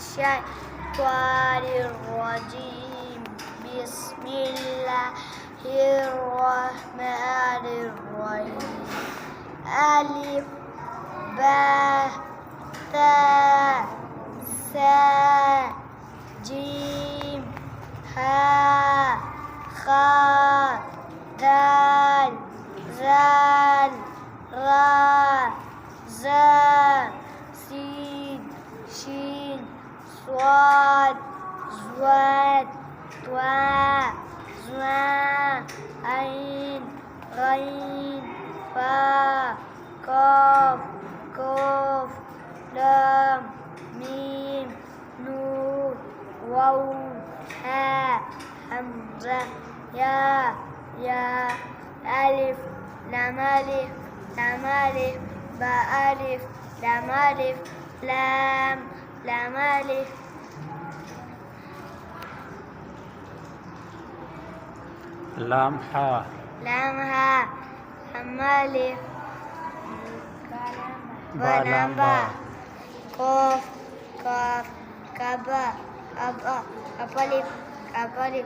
الشيطان الرجيم. بسم الله الرحمن الرحيم. ألف باء تاء ثاء جيم هاء خاء دال زال راء زاء سين شين صاد زواد طاء زاء عين غين فاء قاف قاف لام ميم نون واو هاء همزة يا ألف لام ألف لام ألف باء ألف لام ألف لام ألف لام حاء لام هاء لام ألف با لام با قاف قاف كبا أبا ألف ألف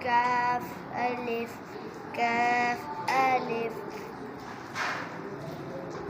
كاف ألف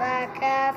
با كاف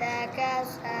تا كاف سا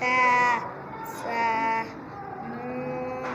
تا سا نون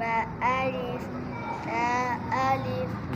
با ألف تا ألف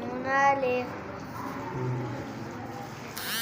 نون ألف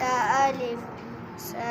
تا ألف سا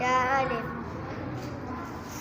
يا ألف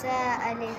سا ألف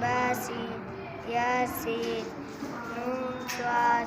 باسين ياسين نون صاد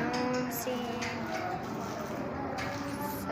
نون سين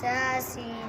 ساسين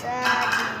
ساجيم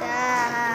تاها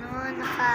نون خا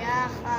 يا خا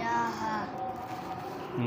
يا ها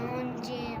نون جيم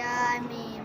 يا ميم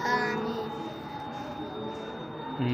ها ميم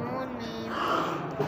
نون ميم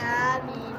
تا ميم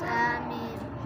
سا ميم